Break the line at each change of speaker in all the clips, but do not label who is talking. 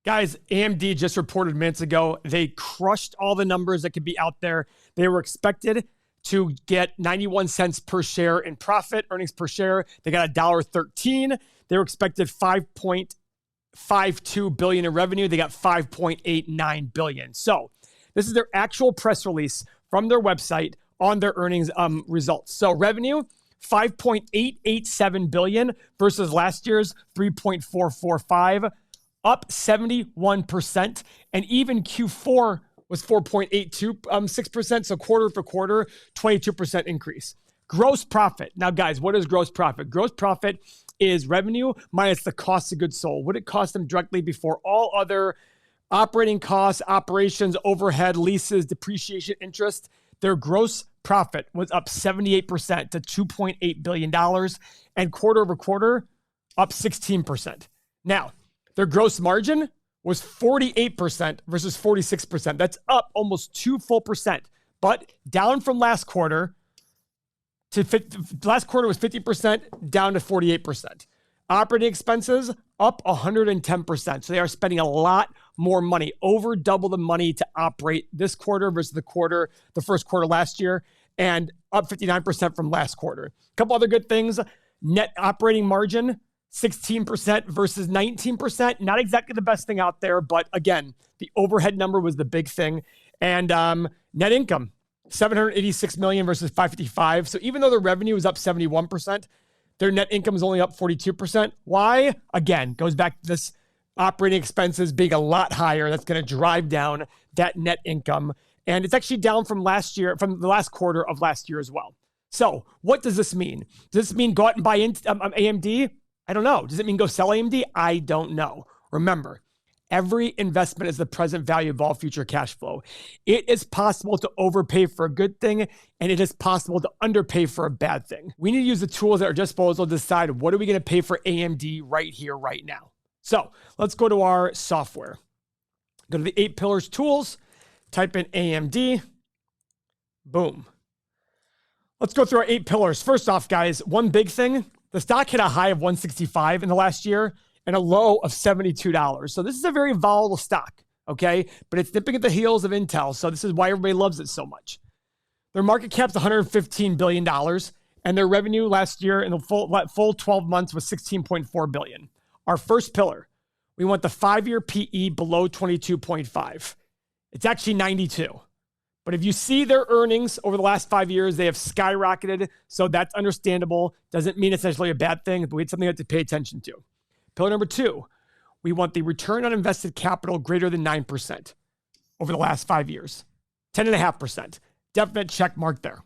Guys, AMD just reported minutes ago, they crushed all the numbers that could be out there. They were expected to get 91 cents per share in profit, earnings per share. They got $1.13. They were expected 5.52 billion in revenue. They got 5.89 billion. So this is their actual press release from their website on their earnings results. So revenue, 5.887 billion versus last year's 3.445, up 71%. And even Q4 was 4.826%. So quarter for quarter, 22% increase. Gross profit. Now, guys, what is gross profit? Gross profit is revenue minus the cost of goods sold. What it cost them directly before all other operating costs, operations, overhead, leases, depreciation, interest. Their gross profit was up 78% to $2.8 billion, and quarter over quarter, up 16%. Now, their gross margin was 48% versus 46%. That's up almost 2 full percent, but down from last quarter. Last quarter was 50%, down to 48%. Operating expenses up 110%. So they are spending a lot more money, over double the money to operate this quarter versus the first quarter last year, and up 59% from last quarter. A couple other good things. Net operating margin, 16% versus 19%. Not exactly the best thing out there, but again, the overhead number was the big thing. And net income, 786 million versus 555. So even though the revenue is up 71%, their net income is only up 42%. Why? Again, goes back to this operating expenses being a lot higher. That's going to drive down that net income. And it's actually down from last year, from the last quarter of last year as well. So what does this mean? Does this mean go out and buy AMD? I don't know. Does it mean go sell AMD? I don't know. Remember, every investment is the present value of all future cash flow. It is possible to overpay for a good thing, and it is possible to underpay for a bad thing. We need to use the tools at our disposal to decide what are we going to pay for AMD right here, right now. So let's go to our software. Go to the 8 Pillars tools, type in AMD, boom. Let's go through our 8 pillars. First off, guys, one big thing, the stock hit a high of 165 in the last year, and a low of $72. So this is a very volatile stock, okay? But it's nipping at the heels of Intel, so this is why everybody loves it so much. Their market cap's $115 billion, and their revenue last year in the full 12 months was $16.4 billion. Our first pillar, we want the 5-year PE below 22.5. It's actually 92. But if you see their earnings over the last 5 years, they have skyrocketed, so that's understandable. Doesn't mean it's necessarily a bad thing, but it's something you have to pay attention to. Pillar number 2, we want the return on invested capital greater than 9% over the last 5 years. 10.5%. Definite check mark there.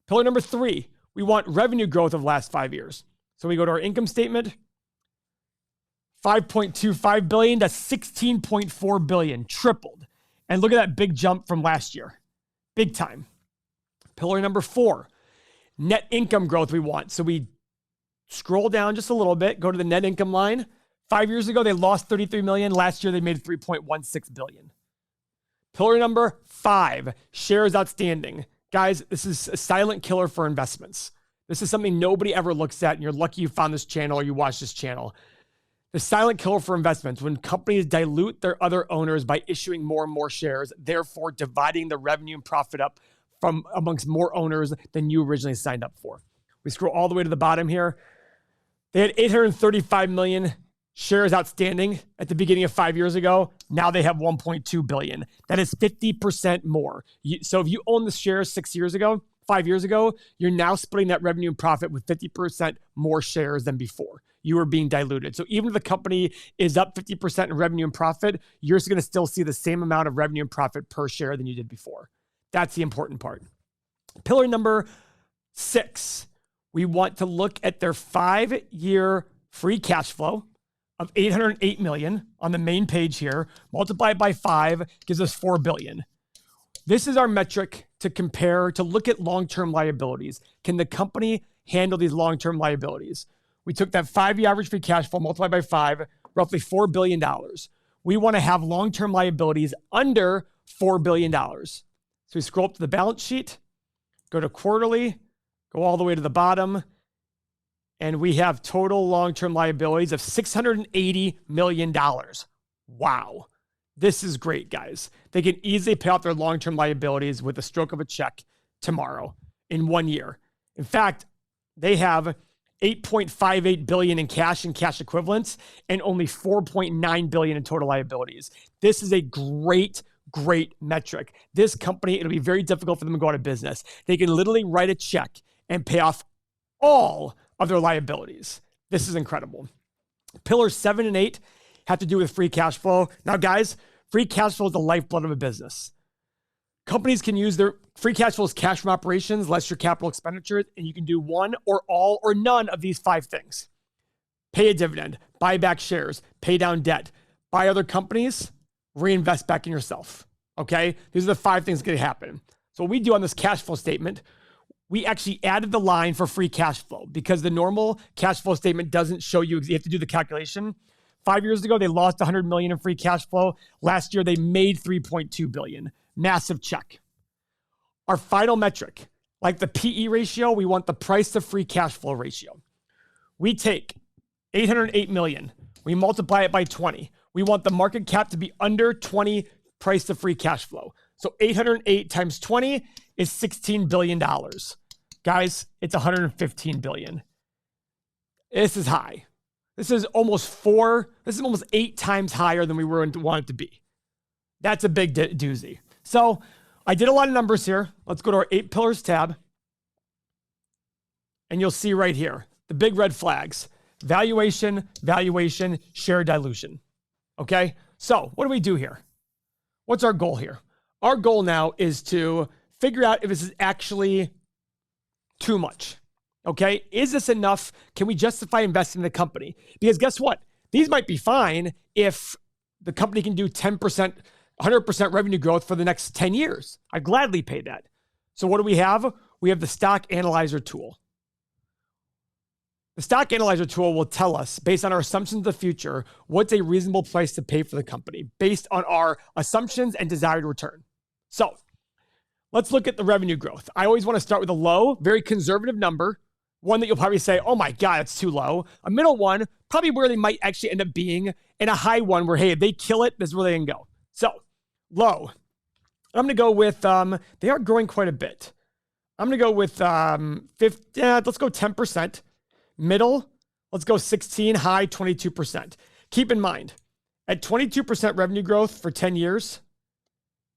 Pillar number 3, we want revenue growth of the last 5 years. So we go to our income statement, 5.25 billion to 16.4 billion, tripled. And look at that big jump from last year. Big time. Pillar number 4, net income growth we want. So we scroll down just a little bit, go to the net income line. 5 years ago, they lost 33 million. Last year, they made 3.16 billion. Pillar number 5, shares outstanding. Guys, this is a silent killer for investments. This is something nobody ever looks at, and you're lucky you found this channel or you watch this channel. The silent killer for investments, when companies dilute their other owners by issuing more and more shares, therefore dividing the revenue and profit up from amongst more owners than you originally signed up for. We scroll all the way to the bottom here. They had 835 million shares outstanding at the beginning of 5 years ago. Now they have 1.2 billion. That is 50% more. So if you own the shares 5 years ago, you're now splitting that revenue and profit with 50% more shares than before. You are being diluted. So even if the company is up 50% in revenue and profit, you're going to still see the same amount of revenue and profit per share than you did before. That's the important part. Pillar number 6, we want to look at their 5-year free cash flow of 808 million on the main page here. Multiply it by 5 gives us 4 billion. This is our metric to compare, to look at long-term liabilities. Can the company handle these long-term liabilities? We took that 5-year average free cash flow, multiplied by 5, roughly $4 billion. We want to have long-term liabilities under $4 billion. So we scroll up to the balance sheet, go to quarterly, go all the way to the bottom, and we have total long-term liabilities of $680 million. Wow. This is great, guys. They can easily pay off their long-term liabilities with a stroke of a check tomorrow in 1 year. In fact, they have $8.58 billion in cash and cash equivalents and only $4.9 billion in total liabilities. This is a great metric. This company, it'll be very difficult for them to go out of business. They can literally write a check and pay off all of their liabilities. This is incredible. Pillars 7 and 8 have to do with free cash flow. Now, guys, free cash flow is the lifeblood of a business. Companies can use their free cash flow as cash from operations, less your capital expenditures, and you can do one or all or none of these 5 things. Pay a dividend, buy back shares, pay down debt, buy other companies, reinvest back in yourself. Okay? These are the 5 things that can happen. So what we do on this cash flow statement, we actually added the line for free cash flow because the normal cash flow statement doesn't show you have to do the calculation. 5 years ago, they lost $100 million in free cash flow. Last year, they made $3.2 billion. Massive check. Our final metric, like the PE ratio, we want the price to free cash flow ratio. We take $808 million. We multiply it by 20. We want the market cap to be under 20 price to free cash flow. So 808 times 20 is $16 billion. Guys, it's $115 billion. This is high. This is almost 8 times higher than we want it to be. That's a big doozy. So I did a lot of numbers here. Let's go to our 8 pillars tab. And you'll see right here, the big red flags, valuation, share dilution. Okay. So what do we do here? What's our goal here? Our goal now is to figure out if this is actually too much. Okay. Is this enough? Can we justify investing in the company? Because guess what? These might be fine if the company can do 10%, 100% revenue growth for the next 10 years. I'd gladly pay that. So what do we have? We have the stock analyzer tool. The stock analyzer tool will tell us, based on our assumptions of the future, what's a reasonable price to pay for the company based on our assumptions and desired return. So let's look at the revenue growth. I always want to start with a low, very conservative number, one that you'll probably say, oh my God, it's too low. A middle one, probably where they might actually end up being, and a high one where, hey, if they kill it, this is where they can go. So low, I'm going to go with, they are growing quite a bit. I'm going to go with, let's go 10%. Middle, let's go 16, high 22%. Keep in mind, at 22% revenue growth for 10 years,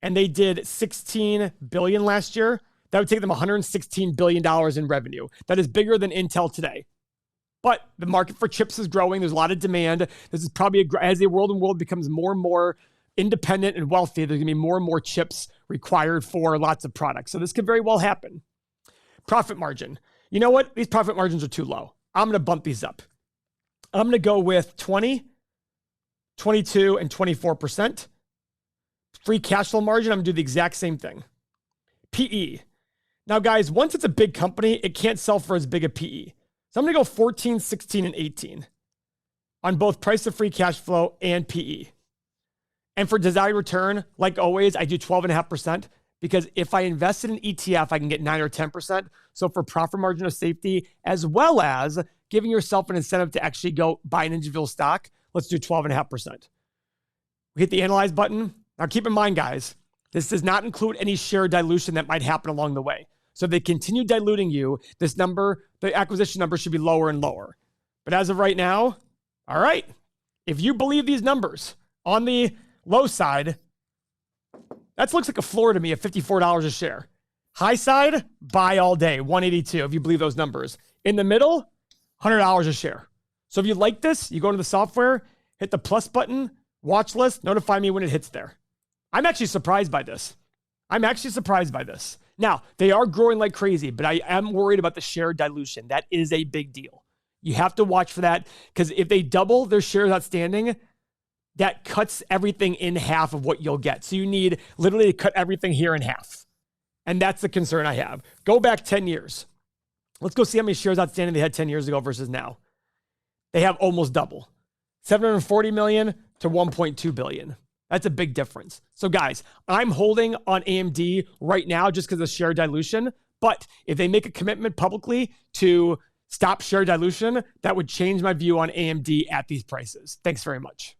and they did $16 billion last year, that would take them $116 billion in revenue. That is bigger than Intel today. But the market for chips is growing. There's a lot of demand. This is probably, as the world becomes more and more independent and wealthy, there's going to be more and more chips required for lots of products. So this could very well happen. Profit margin. You know what? These profit margins are too low. I'm going to bump these up. I'm going to go with 20, 22, and 24%. Free cash flow margin, I'm going to do the exact same thing. PE. Now, guys, once it's a big company, it can't sell for as big a PE. So I'm going to go 14, 16, and 18 on both price of free cash flow and PE. And for desired return, like always, I do 12.5%. Because if I invest in an ETF, I can get 9 or 10%. So for profit margin of safety, as well as giving yourself an incentive to actually go buy an individual stock, let's do 12.5%. We hit the analyze button. Now keep in mind, guys, this does not include any share dilution that might happen along the way. So if they continue diluting you, this number, the acquisition number should be lower and lower. But as of right now, all right, if you believe these numbers on the low side, that looks like a floor to me at $54 a share. High side, buy all day, 182 if you believe those numbers. In the middle, $100 a share. So if you like this, you go to the software, hit the plus button, watch list, notify me when it hits there. I'm actually surprised by this. Now, they are growing like crazy, but I am worried about the share dilution. That is a big deal. You have to watch for that because if they double their shares outstanding, that cuts everything in half of what you'll get. So you need literally to cut everything here in half. And that's the concern I have. Go back 10 years. Let's go see how many shares outstanding they had 10 years ago versus now. They have almost double. 740 million to 1.2 billion. That's a big difference. So guys, I'm holding on AMD right now just because of share dilution. But if they make a commitment publicly to stop share dilution, that would change my view on AMD at these prices. Thanks very much.